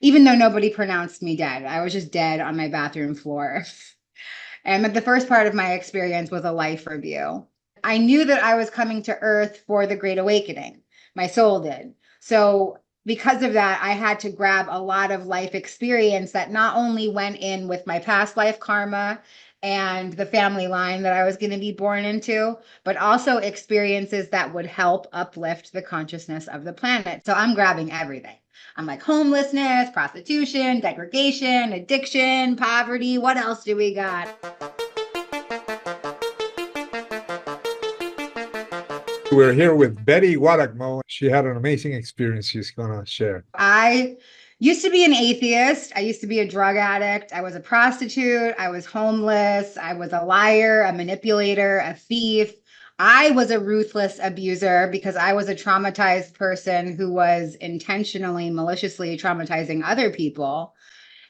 even though nobody pronounced me dead. I was just dead on my bathroom floor. And the first part of my experience was a life review. I knew that I was coming to Earth for the Great Awakening. My soul did. So because of that, I had to grab a lot of life experience that not only went in with my past life karma and the family line that I was going to be born into, but also experiences that would help uplift the consciousness of the planet. So I'm grabbing everything. I'm like homelessness, prostitution, degradation, addiction, poverty. What else do we got? We're here with Betty GUADAGNO. She had an amazing experience she's going to share. I used to be an atheist. I used to be a drug addict. I was a prostitute. I was homeless. I was a liar, a manipulator, a thief. I was a ruthless abuser because I was a traumatized person who was intentionally, maliciously traumatizing other people.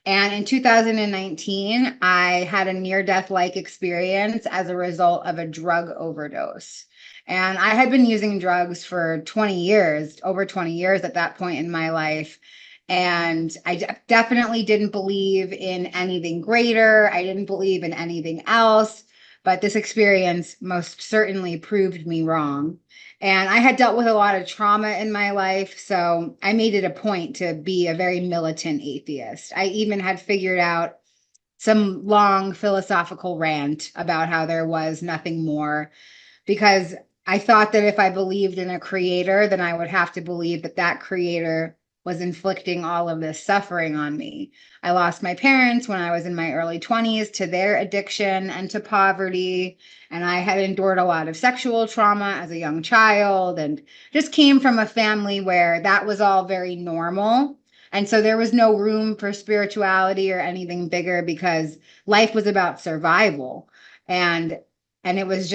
And in 2019, I had a near-death-like experience as a result of a drug overdose. And I had been using drugs for 20 years, over 20 years at that point in my life. And I definitely didn't believe in anything greater. I didn't believe in anything else. But this experience most certainly proved me wrong. And I had dealt with a lot of trauma in my life, so I made it a point to be a very militant atheist. I even had figured out some long philosophical rant about how there was nothing more, because I thought that if I believed in a creator, then I would have to believe that that creator was inflicting all of this suffering on me. I lost my parents when I was in my early 20s to their addiction and to poverty. And I had endured a lot of sexual trauma as a young child and just came from a family where that was all very normal. And so there was no room for spirituality or anything bigger because life was about survival. And it was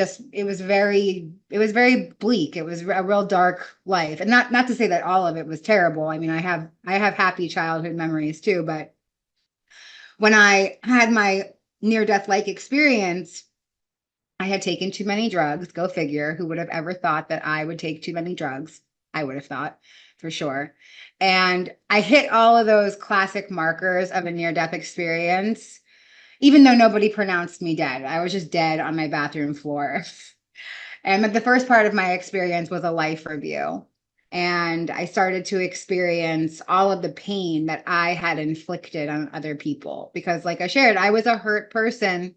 very bleak. It was a real dark life. And not to say that all of it was terrible. I mean, I have happy childhood memories too, but when I had my near-death-like experience, I had taken too many drugs. Go figure. Who would have ever thought that I would take too many drugs? I would have thought, for sure. And I hit all of those classic markers of a near-death experience, even though nobody pronounced me dead. I was just dead on my bathroom floor. And the first part of my experience was a life review. And I started to experience all of the pain that I had inflicted on other people. Because like I shared, I was a hurt person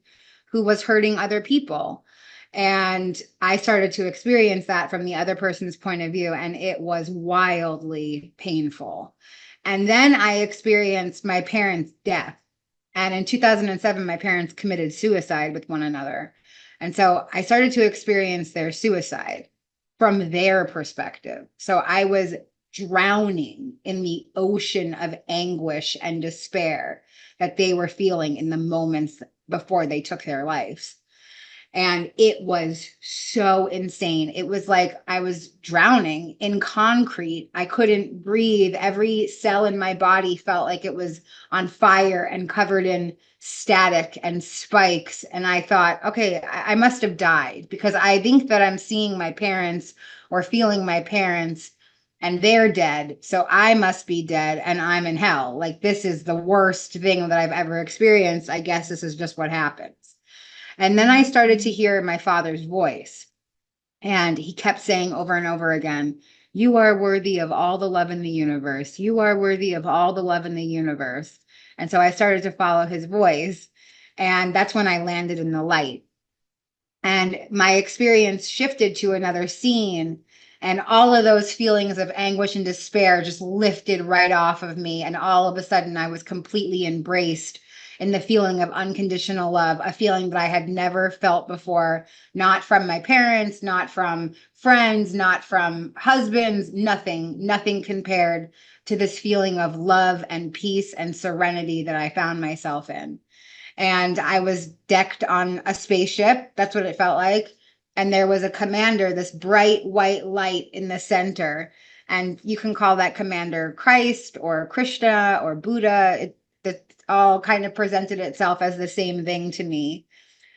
who was hurting other people. And I started to experience that from the other person's point of view. And it was wildly painful. And then I experienced my parents' death. And in 2007, my parents committed suicide with one another. And so I started to experience their suicide from their perspective. So I was drowning in the ocean of anguish and despair that they were feeling in the moments before they took their lives. And it was so insane. It was like I was drowning in concrete. I couldn't breathe. Every cell in my body felt like it was on fire and covered in static and spikes. And I thought, okay, I must have died, because I think that I'm seeing my parents or feeling my parents and they're dead. So I must be dead and I'm in hell. Like, this is the worst thing that I've ever experienced. I guess this is just what happens. And then I started to hear my father's voice, and he kept saying over and over again, "You are worthy of all the love in the universe. You are worthy of all the love in the universe." And so I started to follow his voice, and that's when I landed in the light. And my experience shifted to another scene, and all of those feelings of anguish and despair just lifted right off of me. And all of a sudden I was completely embraced in the feeling of unconditional love, a feeling that I had never felt before, not from my parents, not from friends, not from husbands, nothing compared to this feeling of love and peace and serenity that I found myself in. And I was decked on a spaceship. That's what it felt like. And there was a commander, this bright white light in the center. And you can call that commander Christ or Krishna or Buddha. It all kind of presented itself as the same thing to me.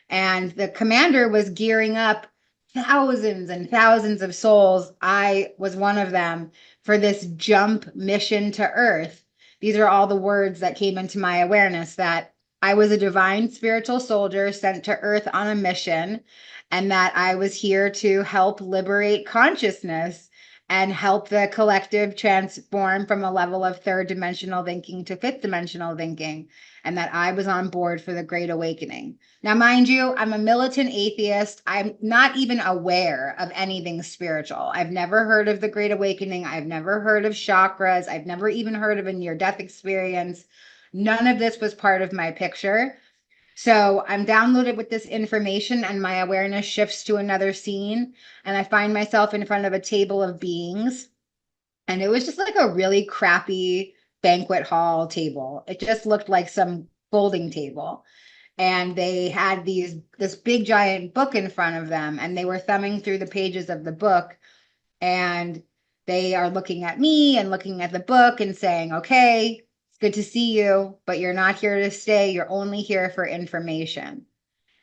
And the commander was gearing up thousands and thousands of souls. I was one of them, for this jump mission to Earth These are all the words that came into my awareness, that I was a divine spiritual soldier sent to Earth on a mission, and that I was here to help liberate consciousness and help the collective transform from a level of third dimensional thinking to fifth dimensional thinking, and that I was on board for the Great Awakening. Now, mind you, I'm a militant atheist. I'm not even aware of anything spiritual. I've never heard of the Great Awakening. I've never heard of chakras. I've never even heard of a near-death experience. None of this was part of my picture. So I'm downloaded with this information, and my awareness shifts to another scene, and I find myself in front of a table of beings. And it was just like a really crappy banquet hall table. It just looked like some folding table. And they had this big giant book in front of them, and they were thumbing through the pages of the book, and they are looking at me and looking at the book and saying, okay, it's good to see you, but you're not here to stay. You're only here for information.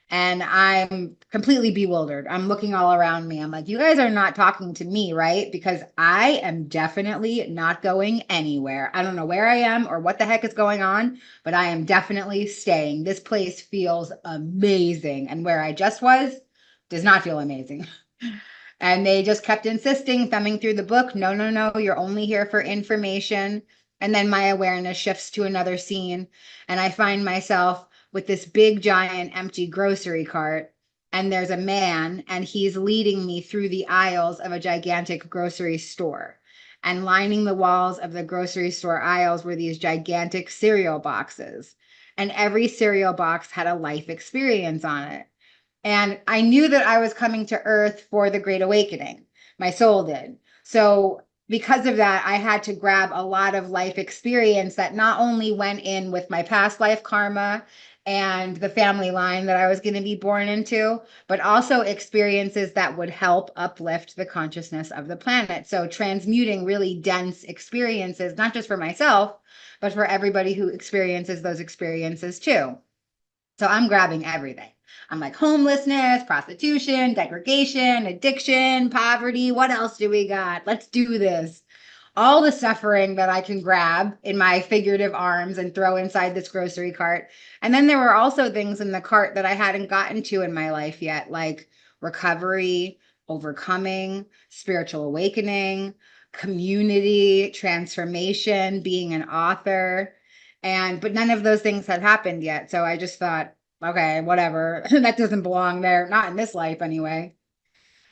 And I'm completely bewildered. I'm looking all around me. I'm like, you guys are not talking to me, right? Because I am definitely not going anywhere. I don't know where I am or what the heck is going on, but I am definitely staying. This place feels amazing. And where I just was does not feel amazing. And they just kept insisting, thumbing through the book. No, no, no, you're only here for information. And then my awareness shifts to another scene, and I find myself with this big giant empty grocery cart, and there's a man, and he's leading me through the aisles of a gigantic grocery store. And lining the walls of the grocery store aisles were these gigantic cereal boxes, and every cereal box had a life experience on it. And I knew that I was coming to Earth for the Great Awakening. My soul did. So because of that, I had to grab a lot of life experience that not only went in with my past life karma and the family line that I was going to be born into, but also experiences that would help uplift the consciousness of the planet. So transmuting really dense experiences, not just for myself, but for everybody who experiences those experiences too. So I'm grabbing everything. I'm like homelessness, prostitution, degradation, addiction, poverty. What else do we got? Let's do this. All the suffering that I can grab in my figurative arms and throw inside this grocery cart. And then there were also things in the cart that I hadn't gotten to in my life yet, like recovery, overcoming, spiritual awakening, community, transformation, being an author. But none of those things had happened yet. So I just thought, okay, whatever, that doesn't belong there, not in this life anyway.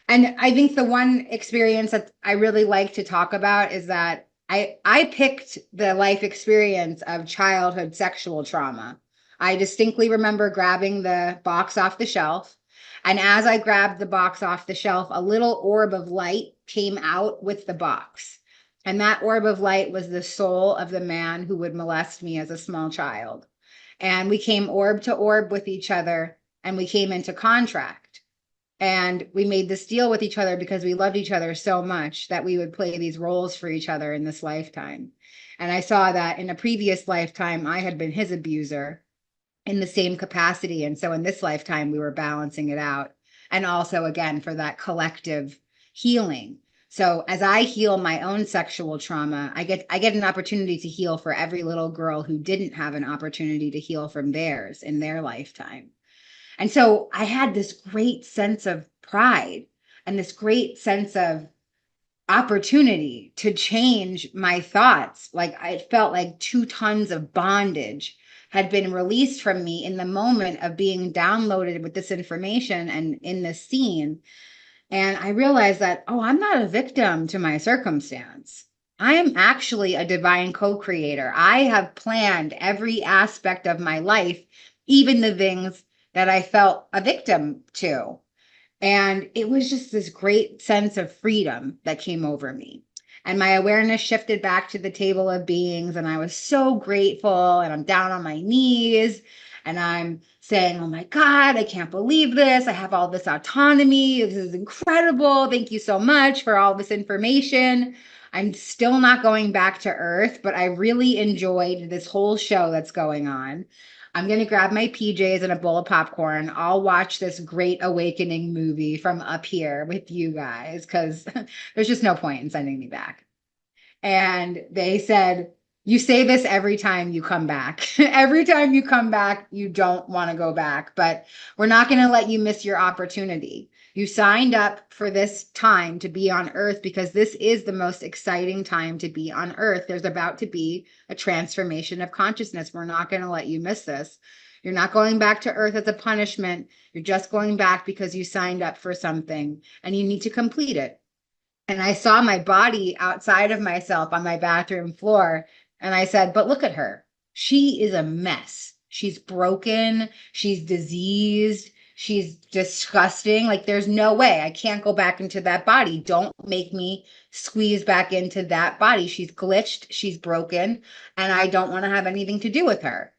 And I think the one experience that I really like to talk about is that I picked the life experience of childhood sexual trauma. I distinctly remember grabbing the box off the shelf. And as I grabbed the box off the shelf, a little orb of light came out with the box. And that orb of light was the soul of the man who would molest me as a small child. And we came orb to orb with each other, and we came into contract. And we made this deal with each other because we loved each other so much that we would play these roles for each other in this lifetime. And I saw that in a previous lifetime, I had been his abuser in the same capacity. And so in this lifetime, we were balancing it out. And also, again, for that collective healing. So as I heal my own sexual trauma, I get an opportunity to heal for every little girl who didn't have an opportunity to heal from theirs in their lifetime. And so I had this great sense of pride and this great sense of opportunity to change my thoughts. Like I felt like 2 tons of bondage had been released from me in the moment of being downloaded with this information and in this scene. And I realized that, oh, I'm not a victim to my circumstance. I am actually a divine co-creator. I have planned every aspect of my life, even the things that I felt a victim to. And it was just this great sense of freedom that came over me. And my awareness shifted back to the table of beings, and I was so grateful, and I'm down on my knees, and I'm saying, oh my God, I can't believe this. I have all this autonomy. This is incredible. Thank you so much for all this information. I'm still not going back to Earth, but I really enjoyed this whole show that's going on. I'm going to grab my PJs and a bowl of popcorn. I'll watch this Great Awakening movie from up here with you guys because there's just no point in sending me back. And they said, You say this every time you come back. Every time you come back, you don't want to go back, but we're not going to let you miss your opportunity. You signed up for this time to be on Earth because this is the most exciting time to be on Earth. There's about to be a transformation of consciousness. We're not going to let you miss this. You're not going back to Earth as a punishment. You're just going back because you signed up for something and you need to complete it. And I saw my body outside of myself on my bathroom floor. And I said, but look at her. She is a mess. She's broken. She's diseased. She's disgusting. Like, there's no way I can't go back into that body. Don't make me squeeze back into that body. She's glitched. She's broken. And I don't want to have anything to do with her.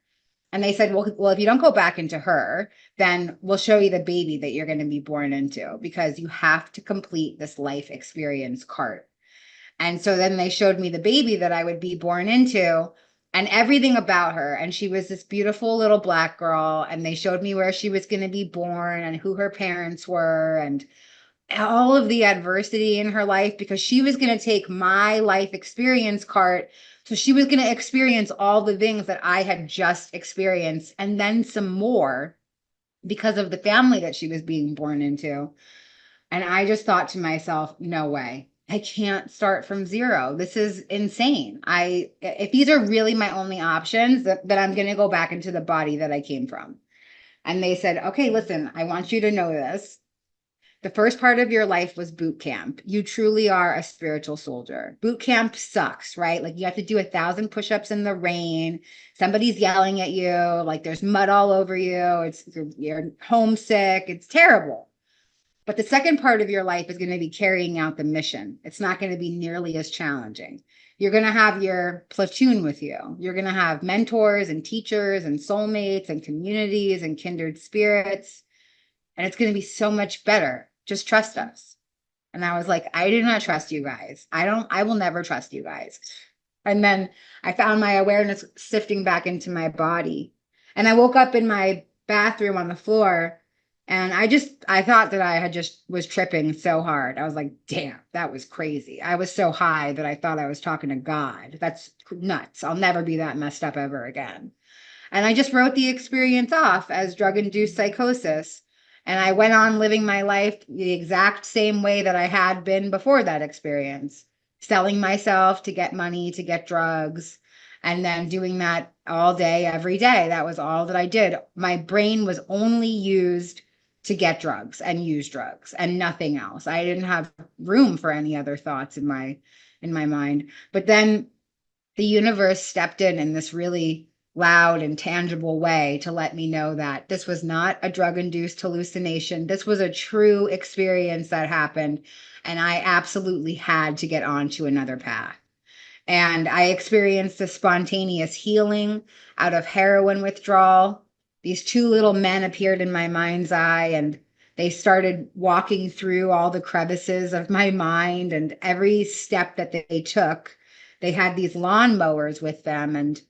And they said, well, if you don't go back into her, then we'll show you the baby that you're going to be born into, because you have to complete this life experience cart. And so then they showed me the baby that I would be born into and everything about her. And she was this beautiful little Black girl. And they showed me where she was going to be born and who her parents were and all of the adversity in her life, because she was going to take my life experience cart. So she was going to experience all the things that I had just experienced and then some more because of the family that she was being born into. And I just thought to myself, no way. I can't start from zero. This is insane. If these are really my only options, that I'm going to go back into the body that I came from. And they said, okay, listen, I want you to know this. The first part of your life was boot camp. You truly are a spiritual soldier. Boot camp sucks, right? Like, you have to do 1,000 push-ups in the rain. Somebody's yelling at you. Like, there's mud all over you. You're homesick. It's terrible. But the second part of your life is going to be carrying out the mission. It's not going to be nearly as challenging. You're going to have your platoon with you. You're going to have mentors and teachers and soulmates and communities and kindred spirits. And it's going to be so much better. Just trust us. And I was like, I do not trust you guys. I will never trust you guys. And then I found my awareness sifting back into my body. And I woke up in my bathroom on the floor. And I thought that I was tripping so hard. I was like, damn, that was crazy. I was so high that I thought I was talking to God. That's nuts. I'll never be that messed up ever again. And I just wrote the experience off as drug-induced psychosis. And I went on living my life the exact same way that I had been before that experience, selling myself to get money, to get drugs, and then doing that all day, every day. That was all that I did. My brain was only used to get drugs and use drugs and nothing else. I didn't have room for any other thoughts in my mind. But then the universe stepped in this really loud and tangible way to let me know that this was not a drug-induced hallucination. This was a true experience that happened, and I absolutely had to get onto another path. And I experienced a spontaneous healing out of heroin withdrawal. These two little men appeared in my mind's eye, and they started walking through all the crevices of my mind, and every step that they took, they had these lawnmowers with them, and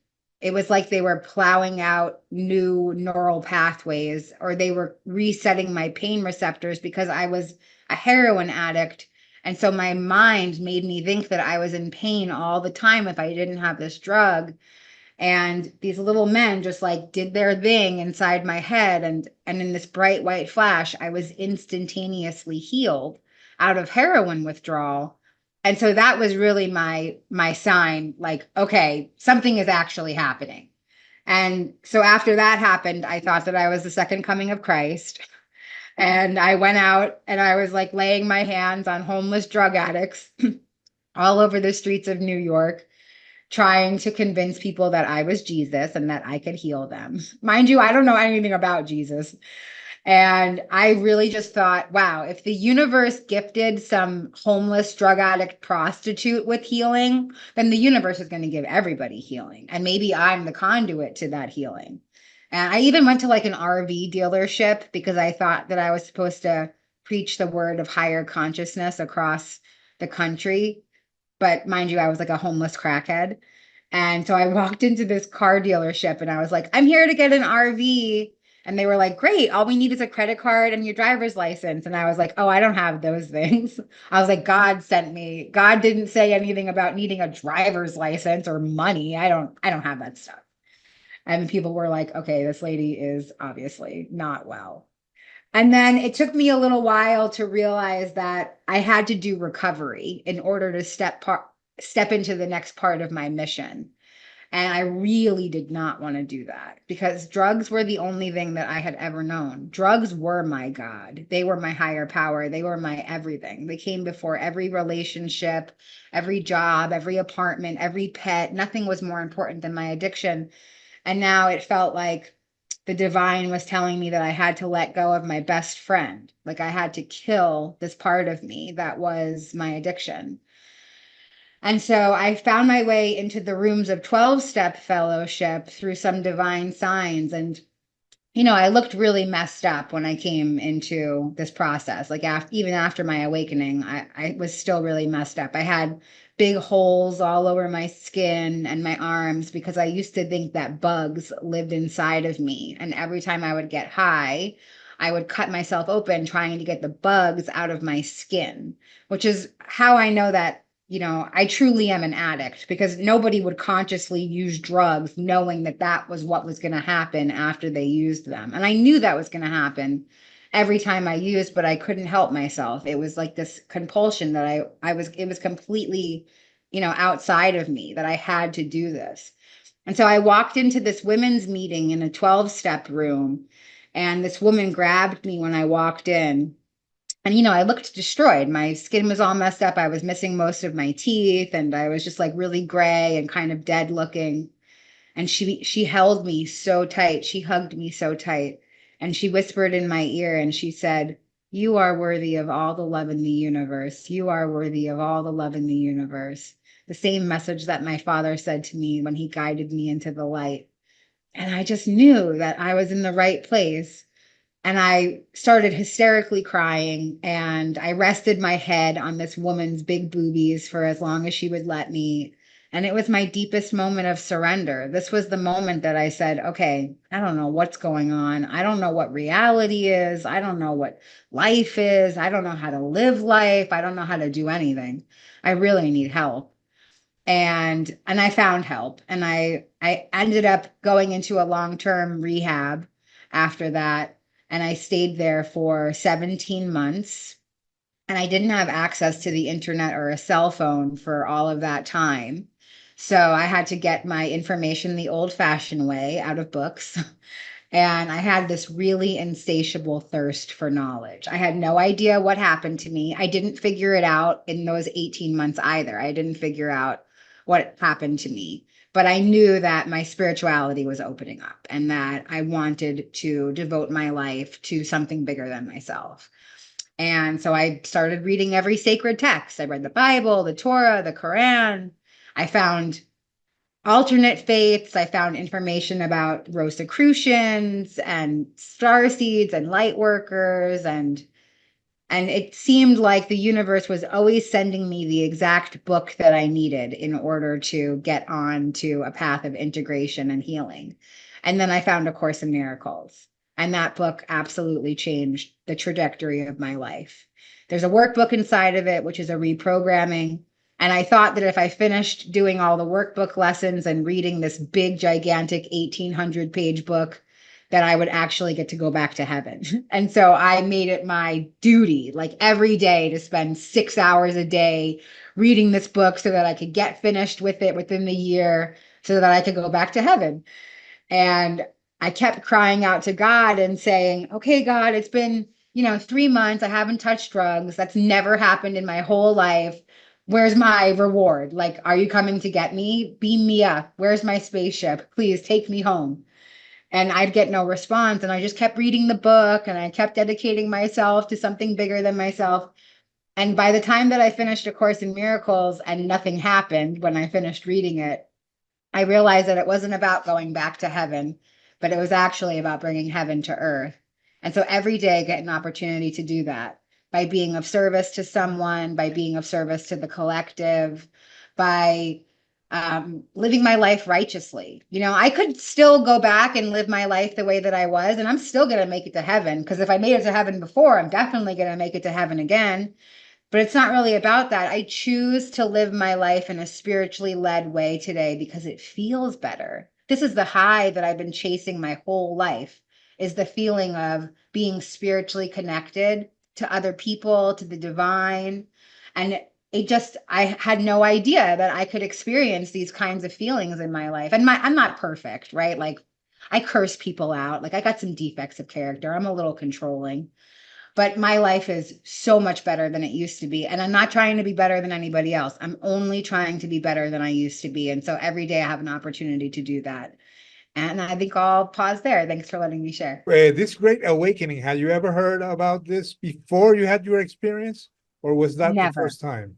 it was like they were plowing out new neural pathways, or they were resetting my pain receptors, because I was a heroin addict. And so my mind made me think that I was in pain all the time if I didn't have this drug. And these little men just like did their thing inside my head. And in this bright white flash, I was instantaneously healed out of heroin withdrawal. And so that was really my sign, like, okay, something is actually happening. And so after that happened, I thought that I was the second coming of Christ. And I went out and I was like laying my hands on homeless drug addicts all over the streets of New York, trying to convince people that I was Jesus and that I could heal them. Mind you, I don't know anything about Jesus. And I really just thought, wow, if the universe gifted some homeless drug addict prostitute with healing, then the universe is going to give everybody healing. And maybe I'm the conduit to that healing. And I even went to like an RV dealership because I thought that I was supposed to preach the word of higher consciousness across the country. But mind you, I was like a homeless crackhead. And so I walked into this car dealership and I was like, I'm here to get an RV. And they were like, great, all we need is a credit card and your driver's license. And I was like, oh, I don't have those things. I was like, God sent me. God didn't say anything about needing a driver's license or money. I don't have that stuff. And people were like, okay, this lady is obviously not well. And then it took me a little while to realize that I had to do recovery in order to step into the next part of my mission. And I really did not want to do that because drugs were the only thing that I had ever known. Drugs were my God. They were my higher power. They were my everything. They came before every relationship, every job, every apartment, every pet. Nothing was more important than my addiction. And now it felt like the divine was telling me that I had to let go of my best friend. Like I had to kill this part of me that was my addiction. And so I found my way into the rooms of 12-step fellowship through some divine signs. And, I looked really messed up when I came into this process. Like even after my awakening, I was still really messed up. I had big holes all over my skin and my arms because I used to think that bugs lived inside of me. And every time I would get high, I would cut myself open trying to get the bugs out of my skin, which is how I know that I truly am an addict, because nobody would consciously use drugs knowing that that was what was going to happen after they used them. And I knew that was going to happen every time I used, but I couldn't help myself. It was like this compulsion that it was completely, outside of me, that I had to do this. And so I walked into this women's meeting in a 12-step room, and this woman grabbed me when I walked in. And, I looked destroyed. My skin was all messed up. I was missing most of my teeth, and I was just like really gray and kind of dead looking. And she held me so tight. She hugged me so tight. And she whispered in my ear and she said, "You are worthy of all the love in the universe. You are worthy of all the love in the universe." The same message that my father said to me when he guided me into the light. And I just knew that I was in the right place. And I started hysterically crying, and I rested my head on this woman's big boobies for as long as she would let me. And it was my deepest moment of surrender. This was the moment that I said, okay, I don't know what's going on. I don't know what reality is. I don't know what life is. I don't know how to live life. I don't know how to do anything. I really need help. And I found help, and I ended up going into a long-term rehab after that, and I stayed there for 17 months, and I didn't have access to the internet or a cell phone for all of that time. So I had to get my information the old-fashioned way, out of books. And I had this really insatiable thirst for knowledge. I had no idea what happened to me. I didn't figure it out in those 18 months either. I didn't figure out what happened to me. But I knew that my spirituality was opening up and that I wanted to devote my life to something bigger than myself. And so I started reading every sacred text. I read the Bible, the Torah, the Quran. I found alternate faiths. I found information about Rosicrucians and star seeds and light workers, and it seemed like the universe was always sending me the exact book that I needed in order to get on to a path of integration and healing. And then I found A Course in Miracles, and that book absolutely changed the trajectory of my life. There's a workbook inside of it, which is a reprogramming. And I thought that if I finished doing all the workbook lessons and reading this big, gigantic 1,800-page book, that I would actually get to go back to heaven. And so I made it my duty, like every day, to spend 6 hours a day reading this book so that I could get finished with it within the year so that I could go back to heaven. And I kept crying out to God and saying, okay, God, it's been, 3 months. I haven't touched drugs. That's never happened in my whole life. Where's my reward? Like, are you coming to get me? Beam me up. Where's my spaceship? Please take me home. And I'd get no response. And I just kept reading the book, and I kept dedicating myself to something bigger than myself. And by the time that I finished A Course in Miracles and nothing happened when I finished reading it, I realized that it wasn't about going back to heaven, but it was actually about bringing heaven to earth. And so every day I get an opportunity to do that by being of service to someone, by being of service to the collective, by living my life righteously. You know, I could still go back and live my life the way that I was, and I'm still going to make it to heaven, because if I made it to heaven before, I'm definitely going to make it to heaven again. But it's not really about that. I choose to live my life in a spiritually led way today because it feels better. This is the high that I've been chasing my whole life, is the feeling of being spiritually connected to other people, to the divine. And I had no idea that I could experience these kinds of feelings in my life. And I'm not perfect, right? Like, I curse people out. Like, I got some defects of character. I'm a little controlling, but my life is so much better than it used to be. And I'm not trying to be better than anybody else. I'm only trying to be better than I used to be. And so every day I have an opportunity to do that. And I think I'll pause there. Thanks for letting me share. This great awakening, had you ever heard about this before you had your experience, or was that the Never. first time?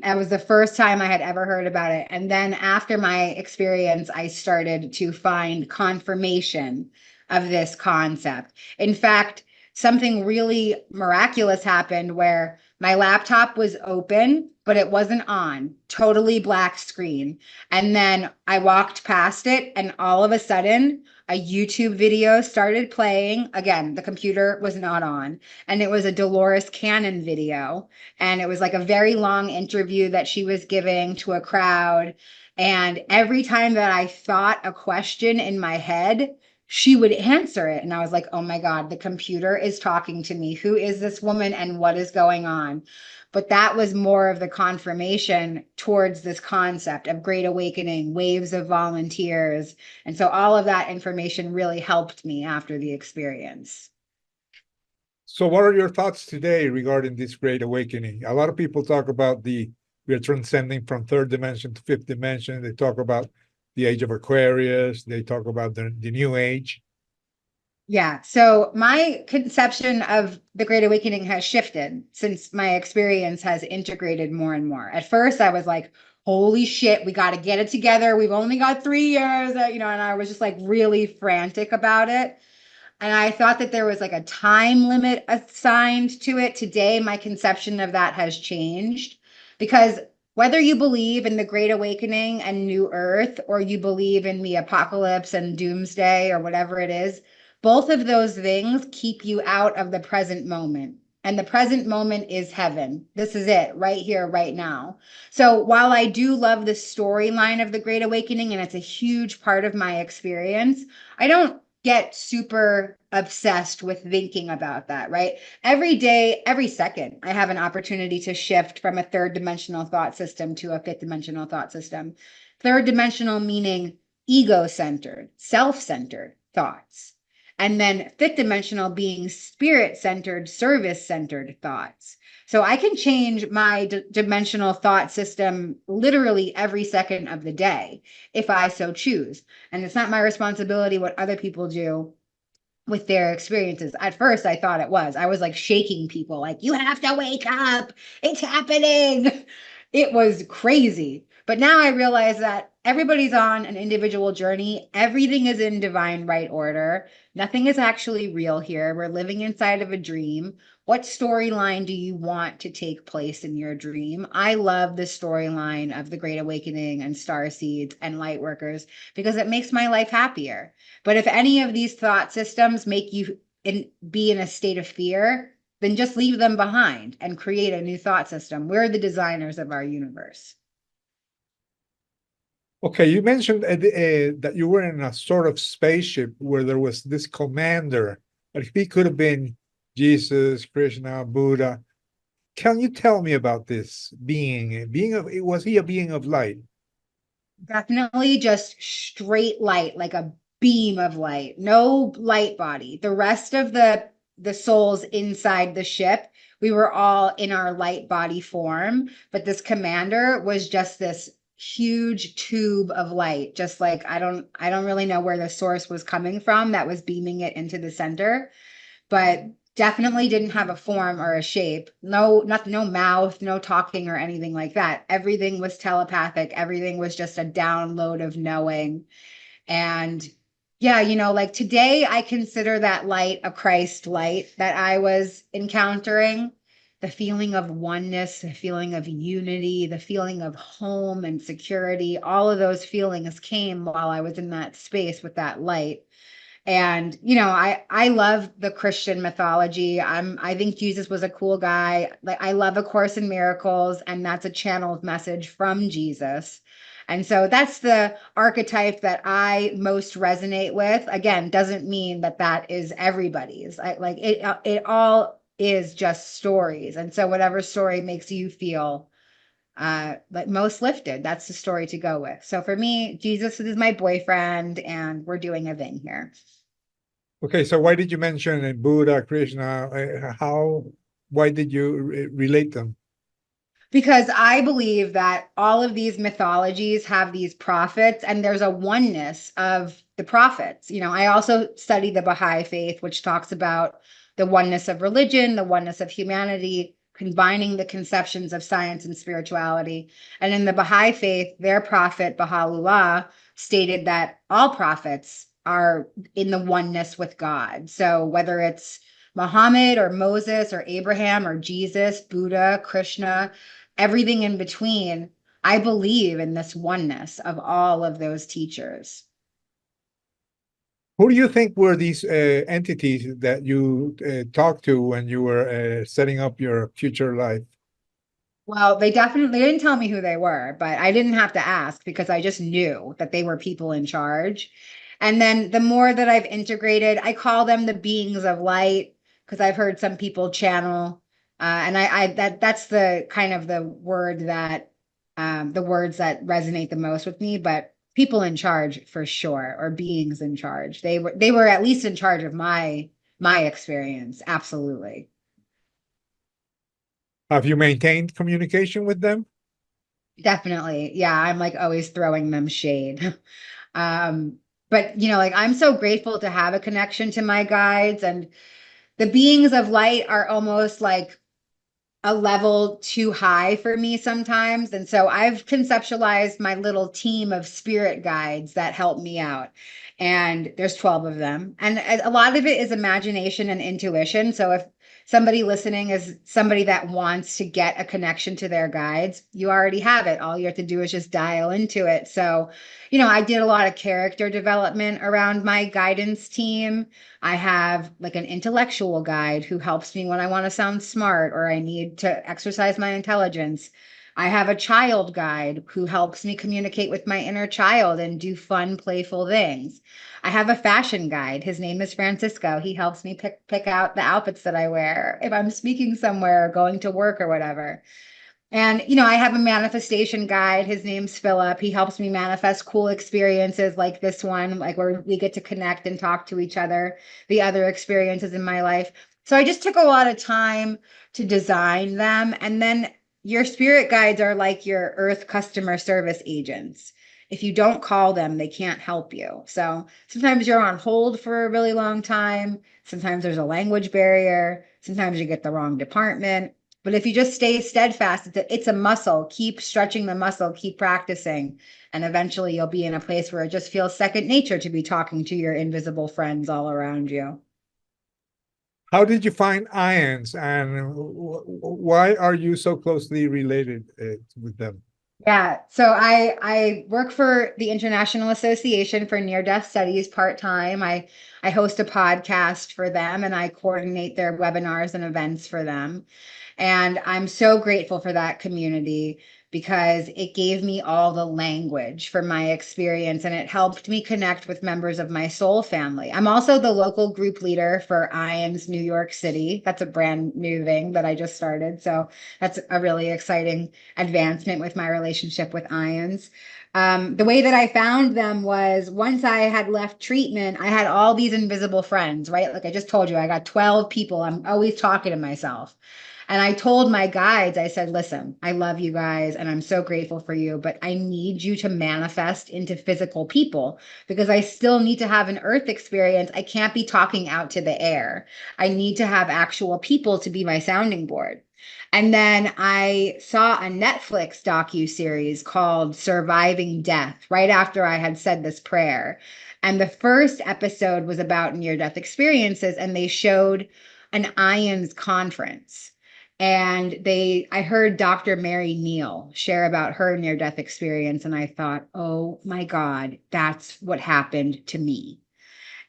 That was the first time I had ever heard about it. And then after my experience, I started to find confirmation of this concept. In fact, something really miraculous happened where my laptop was open, but it wasn't on, totally black screen. And then I walked past it, and all of a sudden, a YouTube video started playing. Again, the computer was not on, and it was a Dolores Cannon video. And it was like a very long interview that she was giving to a crowd. And every time that I thought a question in my head, she would answer it. And I was like, oh my God, the computer is talking to me. Who is this woman and what is going on? But that was more of the confirmation towards this concept of Great Awakening, waves of volunteers. And so all of that information really helped me after the experience. So what are your thoughts today regarding this great awakening? A lot of people talk about we are transcending from third dimension to fifth dimension. They talk about the age of Aquarius. They talk about the new age. Yeah. So my conception of the Great Awakening has shifted since my experience has integrated more and more. At first, I was like, holy shit, we got to get it together. We've only got 3 years, and I was just like really frantic about it. And I thought that there was like a time limit assigned to it. Today, my conception of that has changed, because whether you believe in the Great Awakening and New Earth, or you believe in the apocalypse and doomsday or whatever it is, both of those things keep you out of the present moment. And the present moment is heaven. This is it right here, right now. So while I do love the storyline of the Great Awakening, and it's a huge part of my experience, I don't get super obsessed with thinking about that, right? Every day, every second, I have an opportunity to shift from a third dimensional thought system to a fifth dimensional thought system. Third dimensional meaning ego-centered, self-centered thoughts. And then fifth dimensional being spirit-centered, service-centered thoughts. So I can change my dimensional thought system literally every second of the day if I so choose. And it's not my responsibility what other people do with their experiences. At first, I thought it was. I was like shaking people, like, you have to wake up. It's happening. It was crazy. But now I realize that everybody's on an individual journey. Everything is in divine right order. Nothing is actually real here. We're living inside of a dream. What storyline do you want to take place in your dream? I love the storyline of the Great Awakening and star seeds and light workers because it makes my life happier. But if any of these thought systems make you be in a state of fear, then just leave them behind and create a new thought system. We're the designers of our universe. Okay, you mentioned that you were in a sort of spaceship where there was this commander, but he could have been Jesus, Krishna, Buddha. Can you tell me about this being? Was he a being of light? Definitely just straight light, like a beam of light, no light body. The rest of the souls inside the ship, we were all in our light body form, but this commander was just this huge tube of light, just like I don't really know where the source was coming from that was beaming it into the center, but definitely didn't have a form or a shape. No mouth, no talking or anything like that. Everything was telepathic. Everything was just a download of knowing. And yeah, like today I consider that light a Christ light that I was encountering. the feeling of oneness, the feeling of unity, the feeling of home and security, all of those feelings came while I was in that space with that light. And, you know, I love the Christian mythology. I think Jesus was a cool guy. Like, I love A Course in Miracles, and that's a channeled message from Jesus. And so that's the archetype that I most resonate with. Again, doesn't mean that that is everybody's. Like it all is just stories. And so whatever story makes you feel like most lifted, that's the story to go with. So for me, Jesus is my boyfriend, and we're doing a thing here. Okay, so why did you mention Buddha, Krishna? Why did you relate them? Because I believe that all of these mythologies have these prophets, and there's a oneness of the prophets. You know, I also study the Baha'i faith, which talks about the oneness of religion, the oneness of humanity, combining the conceptions of science and spirituality. And in the Baha'i faith, their prophet, Baha'u'llah, stated that all prophets are in the oneness with God. So whether it's Muhammad or Moses or Abraham or Jesus, Buddha, Krishna, everything in between, I believe in this oneness of all of those teachers. Who do you think were these entities that you talked to when you were setting up your future life? Well, they didn't tell me who they were, but I didn't have to ask because I just knew that they were people in charge. And then the more that I've integrated, I call them the beings of light, because I've heard some people channel, and that's the kind of the word that the words that resonate the most with me. But people in charge for sure, or beings in charge. They were at least in charge of my experience. Absolutely. Have you maintained communication with them? Definitely. Yeah, I'm like always throwing them shade. But you know, like I'm so grateful to have a connection to my guides, and the beings of light are almost like a level too high for me sometimes. And so I've conceptualized my little team of spirit guides that help me out. And there's 12 of them. And a lot of it is imagination and intuition. So if somebody listening is somebody that wants to get a connection to their guides, you already have it. All you have to do is just dial into it. So, you know, I did a lot of character development around my guidance team. I have like an intellectual guide who helps me when I want to sound smart or I need to exercise my intelligence. I have a child guide who helps me communicate with my inner child and do fun, playful things. I have a fashion guide. His name is Francisco. He helps me pick out the outfits that I wear if I'm speaking somewhere or going to work or whatever. And, you know, I have a manifestation guide. His name's Philip. He helps me manifest cool experiences like this one, like where we get to connect and talk to each other, the other experiences in my life. So I just took a lot of time to design them. And then your spirit guides are like your earth customer service agents. If you don't call them, they can't help you. So sometimes you're on hold for a really long time. Sometimes there's a language barrier. Sometimes you get the wrong department. But if you just stay steadfast, it's a muscle. Keep stretching the muscle, keep practicing. And eventually you'll be in a place where it just feels second nature to be talking to your invisible friends all around you. How did you find IANDS, and why are you so closely related with them? Yeah, so I work for the International Association for Near-Death Studies part-time. I host a podcast for them, and I coordinate their webinars and events for them. And I'm so grateful for that community because it gave me all the language for my experience, and it helped me connect with members of my soul family. I'm also the local group leader for IANDS New York City. That's a brand new thing that I just started. So that's a really exciting advancement with my relationship with IANDS. The way that I found them was once I had left treatment, I had all these invisible friends, right? Like I just told you, I got 12 people. I'm always talking to myself. And I told my guides, I said, listen, I love you guys and I'm so grateful for you, but I need you to manifest into physical people because I still need to have an earth experience. I can't be talking out to the air. I need to have actual people to be my sounding board. And then I saw a Netflix docu-series called Surviving Death right after I had said this prayer. And the first episode was about near-death experiences, and they showed an IANDS conference. And I heard Dr. Mary Neal share about her near-death experience. And I thought, oh my God, that's what happened to me.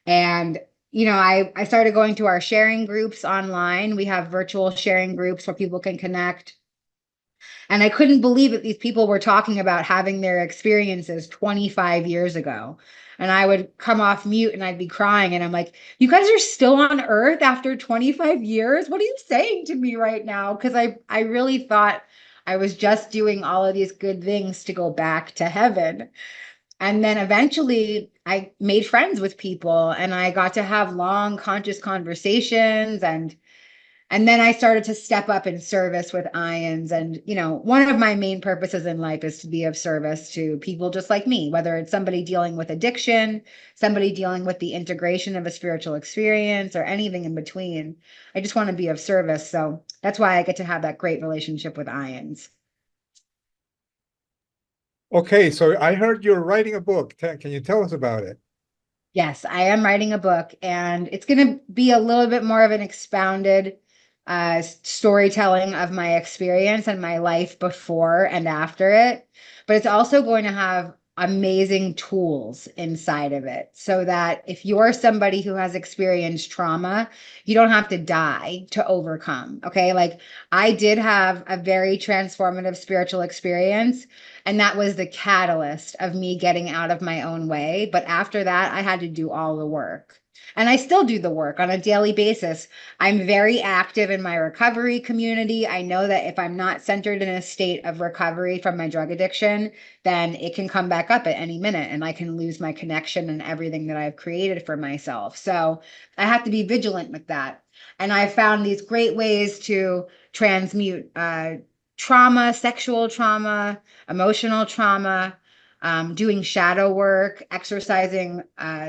And, I started going to our sharing groups online. We have virtual sharing groups where people can connect. And I couldn't believe that these people were talking about having their experiences 25 years ago. And I would come off mute and I'd be crying. And I'm like, you guys are still on Earth after 25 years? What are you saying to me right now? Because I really thought I was just doing all of these good things to go back to heaven. And then eventually I made friends with people and I got to have long conscious conversations. And then I started to step up in service with IANDS. And, one of my main purposes in life is to be of service to people just like me, whether it's somebody dealing with addiction, somebody dealing with the integration of a spiritual experience, or anything in between. I just want to be of service. So that's why I get to have that great relationship with IANDS. Okay, so I heard you're writing a book. Can you tell us about it? Yes, I am writing a book, and it's going to be a little bit more of an expounded storytelling of my experience and my life before and after it. But it's also going to have amazing tools inside of it so that if you're somebody who has experienced trauma, you don't have to die to overcome. Okay. Like I did have a very transformative spiritual experience, and that was the catalyst of me getting out of my own way. But after that, I had to do all the work. And I still do the work on a daily basis. I'm very active in my recovery community. I know that if I'm not centered in a state of recovery from my drug addiction, then it can come back up at any minute and I can lose my connection and everything that I've created for myself. So I have to be vigilant with that. And I found these great ways to transmute trauma, sexual trauma, emotional trauma, doing shadow work, exercising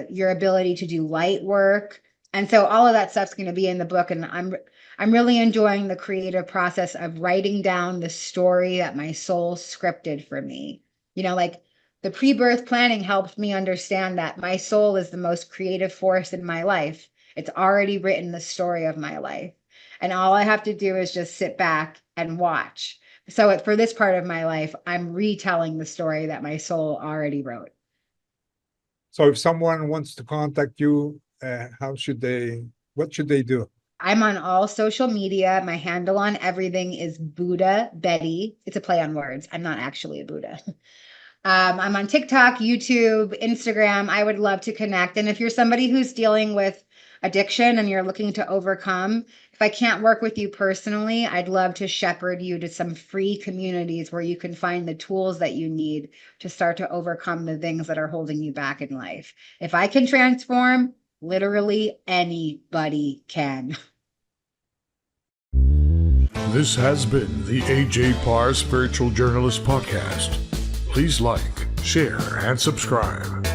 your ability to do light work. And so all of that stuff's going to be in the book. And I'm really enjoying the creative process of writing down the story that my soul scripted for me. Like the pre-birth planning helped me understand that my soul is the most creative force in my life. It's already written the story of my life. And all I have to do is just sit back and watch. So for this part of my life, I'm retelling the story that my soul already wrote. So if someone wants to contact you, what should they do? I'm on all social media. My handle on everything is Buddha Betty. It's a play on words. I'm not actually a Buddha. I'm on TikTok, YouTube, Instagram. I would love to connect. And if you're somebody who's dealing with addiction and you're looking to overcome, if I can't work with you personally, I'd love to shepherd you to some free communities where you can find the tools that you need to start to overcome the things that are holding you back in life. If I can transform, literally anybody can. This has been the AJ Parr Spiritual Journalist Podcast. Please like, share, and subscribe.